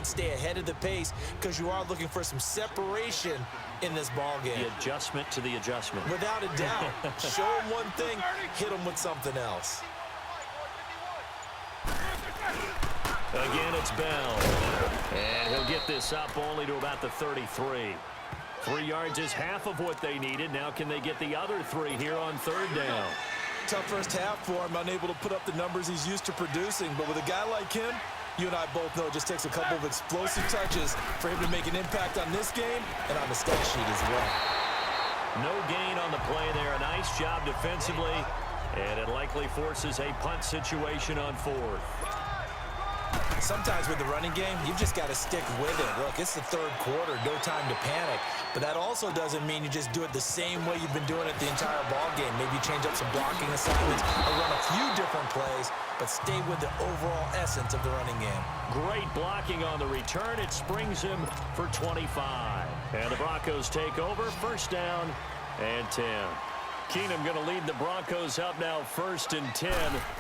and stay ahead of the pace because you are looking for some separation in this ball game. The adjustment to the adjustment. Without a doubt. Show him one thing, hit him with something else. Again, it's Bell. And he'll get this up only to about the 33. 3 yards is half of what they needed. Now can they get the other 3 here on third down? Tough first half for him, unable to put up the numbers he's used to producing. But with a guy like him, you and I both know it just takes a couple of explosive touches for him to make an impact on this game and on the stat sheet as well. No gain on the play there. A nice job defensively, and it likely forces a punt situation on 4th. Sometimes with the running game, you've just got to stick with it. Look, it's the third quarter, no time to panic. But that also doesn't mean you just do it the same way you've been doing it the entire ball game. Maybe you change up some blocking assignments or run a few different plays, but stay with the overall essence of the running game. Great blocking on the return. It springs him for 25. And the Broncos take over, first down and 10. Keenum going to lead the Broncos up now, 1st and 10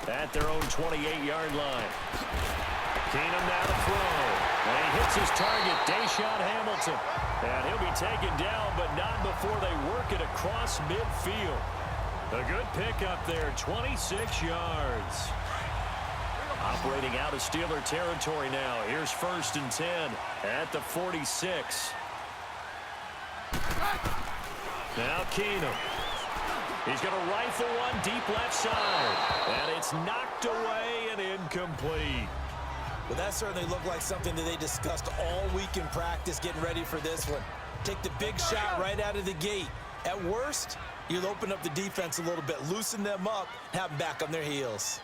at their own 28-yard line. Keenum now to throw. And he hits his target, Deshaun Hamilton. And he'll be taken down, but not before they work it across midfield. A good pickup there, 26 yards. Operating out of Steeler territory now. Here's 1st and 10 at the 46. Now Keenum. He's going to rifle one deep left side. And it's knocked away and incomplete. Well, that certainly looked like something that they discussed all week in practice getting ready for this one. Take the big shot right out of the gate. At worst, you'll open up the defense a little bit, loosen them up, have them back on their heels.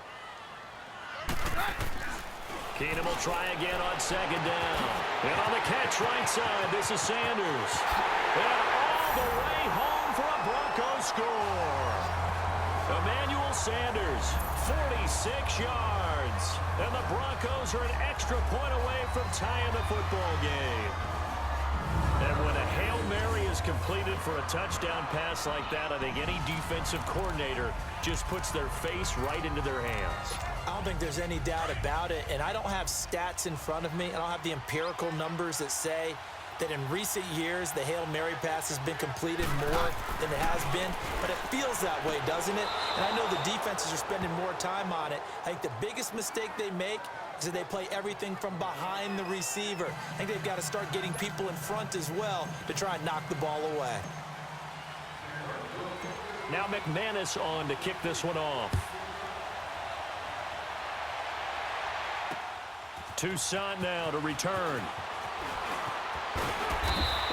Keenum will try again on 2nd down. And on the catch right side, this is Sanders. And all the way home for a Broncos score. Emmanuel Sanders, 46 yards. And the Broncos are an extra point away from tying the football game. And when a Hail Mary is completed for a touchdown pass like that, I think any defensive coordinator just puts their face right into their hands. I don't think there's any doubt about it, and I don't have stats in front of me. I don't have the empirical numbers that say that in recent years the Hail Mary pass has been completed more than it has been, but it feels that way, doesn't it? And I know the defenses are spending more time on it. I think the biggest mistake they make is that they play everything from behind the receiver. I think they've got to start getting people in front as well to try and knock the ball away. Now McManus on to kick this one off. Toussaint now to return.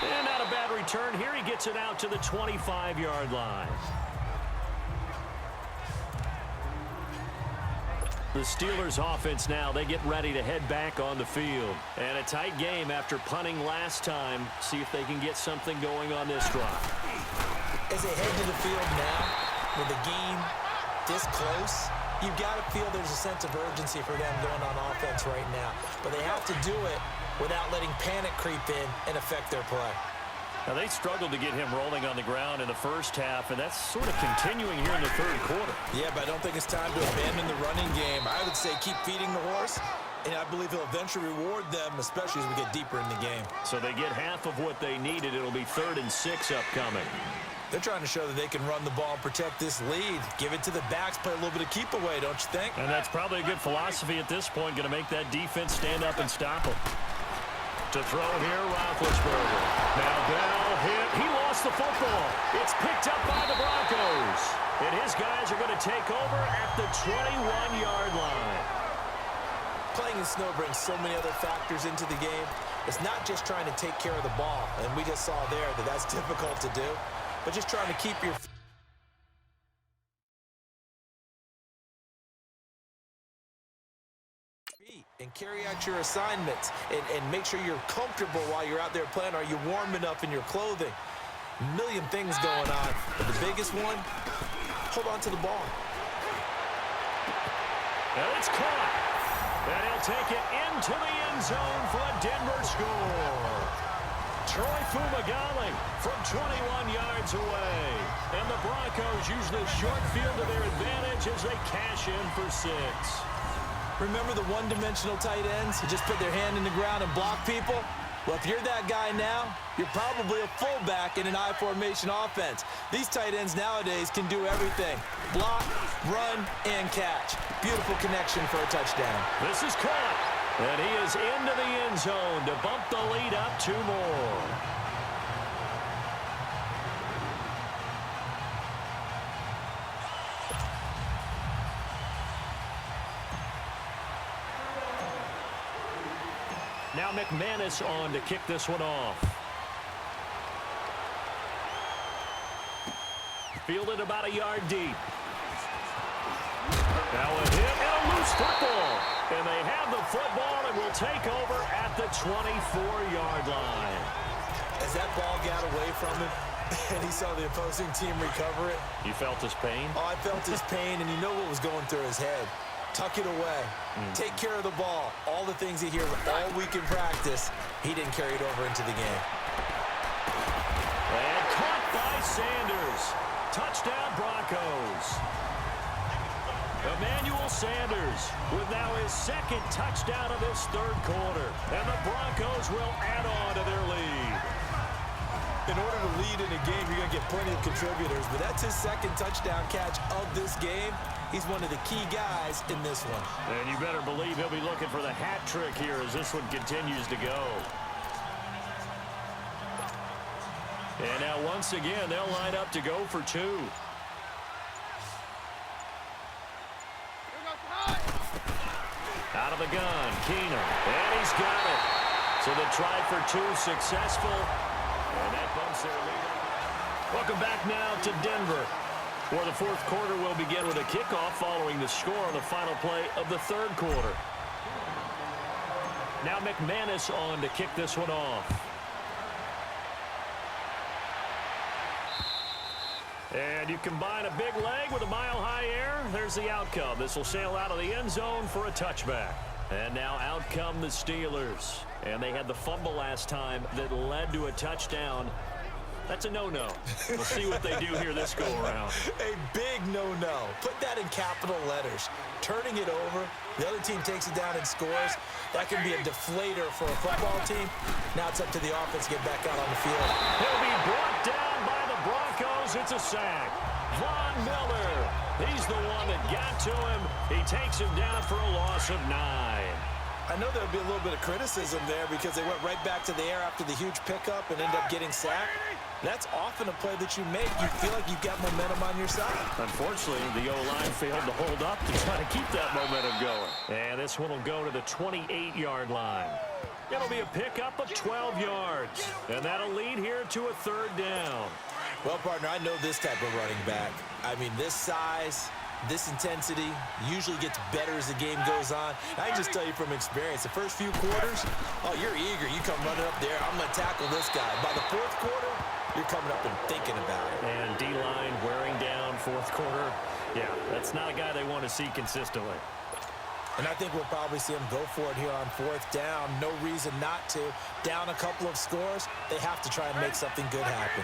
And not a bad return here. He gets it out to the 25-yard line. The Steelers offense now, they get ready to head back on the field. And a tight game after punting last time. See if they can get something going on this drive. As they head to the field now, with the game this close, you've got to feel there's a sense of urgency for them going on offense right now. But they have to do it without letting panic creep in and affect their play. Now, they struggled to get him rolling on the ground in the first half, and that's sort of continuing here in the third quarter. Yeah, but I don't think it's time to abandon the running game. I would say keep feeding the horse, and I believe he'll eventually reward them, especially as we get deeper in the game. So they get half of what they needed. It'll be 3rd and 6 upcoming. They're trying to show that they can run the ball and protect this lead. Give it to the backs, play a little bit of keep away, don't you think? And that's probably a good philosophy at this point, going to make that defense stand up and stop them. To throw here, Roethlisberger. Now Bell hit. He lost the football. It's picked up by the Broncos. And his guys are going to take over at the 21-yard line. Playing in snow brings so many other factors into the game. It's not just trying to take care of the ball, and we just saw there that that's difficult to do, but just trying to keep your feet and carry out your assignments and make sure you're comfortable while you're out there playing. Are you warm enough in your clothing? A million things going on, but the biggest one, hold on to the ball. And it's caught. And he'll take it into the end zone for a Denver score. Troy Fumagalli from 21 yards away. And the Broncos use this short field to their advantage as they cash in for 6. Remember the one-dimensional tight ends who just put their hand in the ground and block people? Well, if you're that guy now, you're probably a fullback in an I formation offense. These tight ends nowadays can do everything. Block, run, and catch. Beautiful connection for a touchdown. This is caught, and he is into the end zone to bump the lead up 2 more. Now McManus on to kick this one off. Fielded about a yard deep. Now a hit and a loose football. And they have the football and will take over at the 24-yard line. As that ball got away from him and he saw the opposing team recover it. You felt his pain? Oh, I felt his pain, and you know what was going through his head. Tuck it away. Take care of the ball. All the things he hears all week in practice, he didn't carry it over into the game. And caught by Sanders. Touchdown Broncos. Emmanuel Sanders with now his second touchdown of this third quarter. And the Broncos will add on to their lead. In order to lead in a game, you're going to get plenty of contributors, but that's his second touchdown catch of this game. He's one of the key guys in this one. And you better believe he'll be looking for the hat trick here as this one continues to go. And now once again, they'll line up to go for 2. Out of the gun, Keenum. And he's got it. So the try for 2 successful. And that bumps their lead up. Welcome back now to Denver, where the fourth quarter will begin with a kickoff following the score on the final play of the third quarter. Now McManus on to kick this one off. And you combine a big leg with a mile-high air, there's the outcome. This will sail out of the end zone for a touchback. And now out come the Steelers. And they had the fumble last time that led to a touchdown. That's a no-no. We'll see what they do here this go-around. A big no-no. Put that in capital letters. Turning it over, the other team takes it down and scores. That can be a deflator for a football team. Now it's up to the offense to get back out on the field. He'll be brought down by the Broncos. It's a sack. Von Miller. He's the one that got to him. He takes him down for a loss of 9. I know there'll be a little bit of criticism there because they went right back to the air after the huge pickup and ended up getting sacked. That's often a play that you make. You feel like you've got momentum on your side. Unfortunately, the O-line failed to hold up to try to keep that momentum going. And this one will go to the 28-yard line. It'll be a pickup of 12 yards. And that'll lead here to a 3rd down. Well, partner, I know this type of running back. I mean, this size, this intensity usually gets better as the game goes on. I can just tell you from experience, the first few quarters, oh, you're eager. You come running up there. I'm going to tackle this guy. By the 4th quarter, you're coming up and thinking about it. And D-line wearing down 4th quarter. Yeah, that's not a guy they want to see consistently. And I think we'll probably see him go for it here on 4th down. No reason not to. Down a couple of scores, they have to try and make something good happen.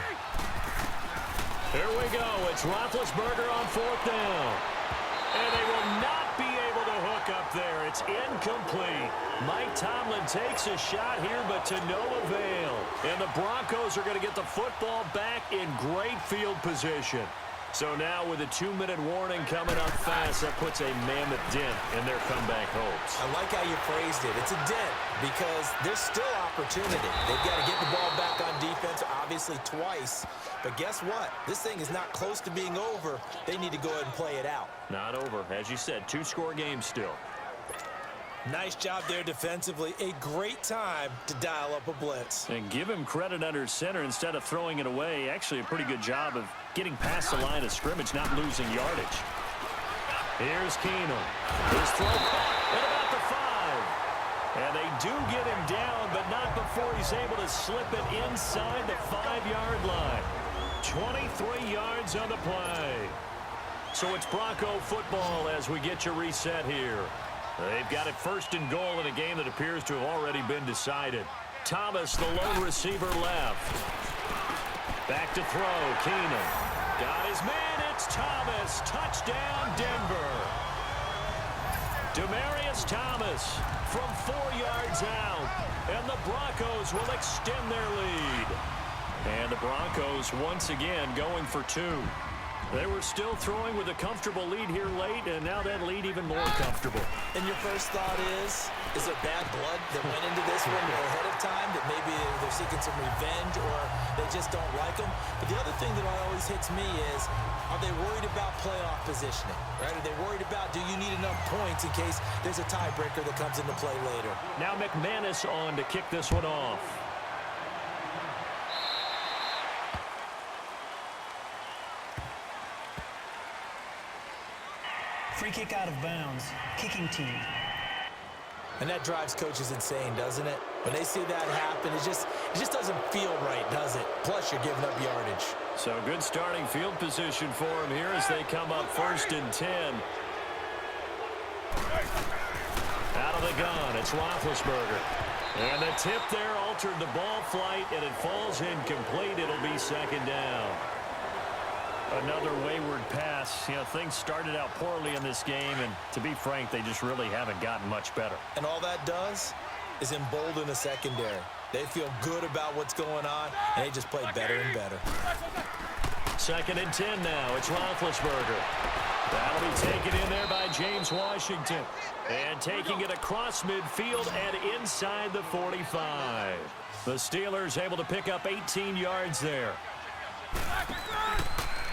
Here we go. It's Roethlisberger on 4th down. And they will not be able to hook up there. It's incomplete. Mike Tomlin takes a shot here, but to no avail. And the Broncos are going to get the football back in great field position. So now with a 2-minute warning coming up fast, that puts a mammoth dent in their comeback hopes. I like how you phrased it. It's a dent because there's still opportunity. They've got to get the ball back on defense, obviously twice. But guess what? This thing is not close to being over. They need to go ahead and play it out. Not over. As you said, 2-score game still. Nice job there defensively. A great time to dial up a blitz. And give him credit under center instead of throwing it away. Actually a pretty good job of getting past the line of scrimmage, not losing yardage. Here's Keenum. His throw caught at about the 5. And they do get him down, but not before he's able to slip it inside the 5-yard line. 23 yards on the play. So it's Bronco football as we get you reset here. They've got it 1st and goal in a game that appears to have already been decided. Thomas, the lone receiver, left. Back to throw. Keenum. Got his man. It's Thomas. Touchdown, Denver. Demaryius Thomas from 4 yards out. And the Broncos will extend their lead. And the Broncos once again going for 2. They were still throwing with a comfortable lead here late, and now that lead even more comfortable. And your first thought is there bad blood that went into this one ahead of time, that maybe they're seeking some revenge or they just don't like them? But the other thing that always hits me is, are they worried about playoff positioning, right? Are they worried about, do you need enough points in case there's a tiebreaker that comes into play later? Now McManus on to kick this one off. Free kick out of bounds. Kicking team. And that drives coaches insane, doesn't it? When they see that happen, it just doesn't feel right, does it? Plus, you're giving up yardage. So good starting field position for him here as they come up 1st and 10. Out of the gun, it's Roethlisberger. And the tip there altered the ball flight, and it falls incomplete. It'll be 2nd down. Another wayward pass. You know, things started out poorly in this game, and to be frank, they just really haven't gotten much better. And all that does is embolden the secondary. They feel good about what's going on, and they just play better and better. 2nd and 10 now. It's Roethlisberger. That'll be taken in there by James Washington. And taking it across midfield and inside the 45. The Steelers able to pick up 18 yards there.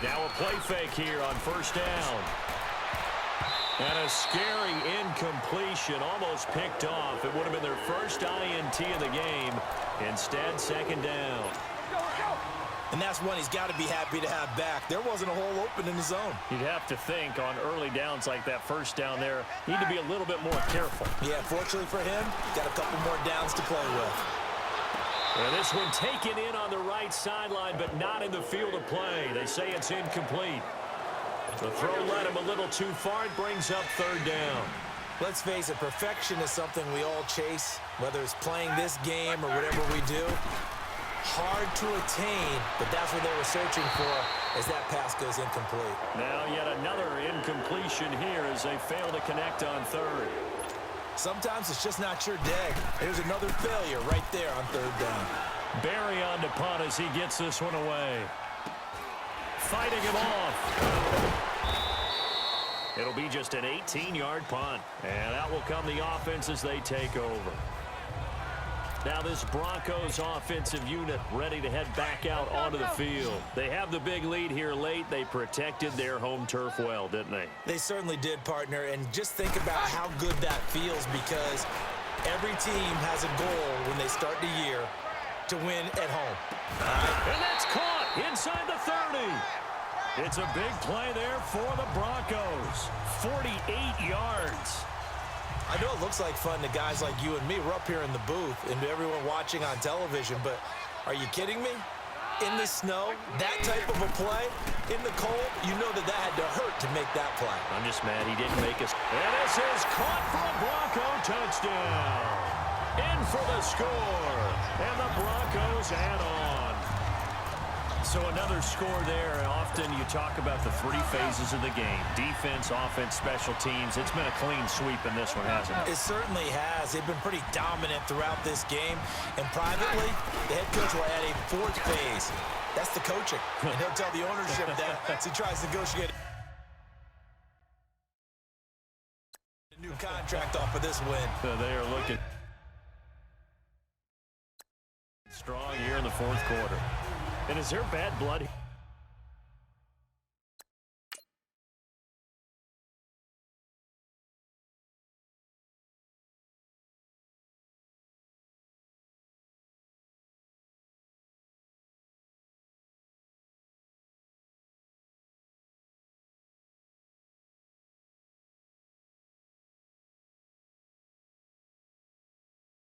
Now a play fake here on 1st down. And a scary incompletion, almost picked off. It would have been their first INT of the game. Instead, 2nd down. And that's one he's got to be happy to have back. There wasn't a hole open in the zone. You'd have to think on early downs like that 1st down there, need to be a little bit more careful. Yeah, fortunately for him, got a couple more downs to play with. And this one taken in on the right sideline, but not in the field of play. They say it's incomplete. The throw led him a little too far. It brings up 3rd down. Let's face it, perfection is something we all chase, whether it's playing this game or whatever we do. Hard to attain, but that's what they were searching for as that pass goes incomplete. Now yet another incompletion here as they fail to connect on 3rd. Sometimes it's just not your day. There's another failure right there on 3rd down. Barry on to punt as he gets this one away. Fighting him off. It'll be just an 18-yard punt. And out will come the offense as they take over. Now this Broncos offensive unit ready to head back out onto the field. They have the big lead here late. They protected their home turf well, didn't they? They certainly did, partner. And just think about how good that feels, because every team has a goal when they start the year to win at home. And that's caught inside the 30. It's a big play there for the Broncos. 48 yards. I know it looks like fun to guys like you and me. We're up here in the booth and to everyone watching on television, but are you kidding me? In the snow, that type of a play, in the cold, you know that had to hurt to make that play. I'm just mad he didn't make us. And this is caught for a Bronco touchdown. In for the score. And the Broncos add on. So another score there. Often you talk about the 3 phases of the game. Defense, offense, special teams. It's been a clean sweep in this one, hasn't it? It certainly has. They've been pretty dominant throughout this game. And privately, the head coach will add a 4th phase. That's the coaching. And he'll tell the ownership that as he tries to negotiate a new contract off of this win. They are looking strong here in the 4th quarter. And is there bad blood?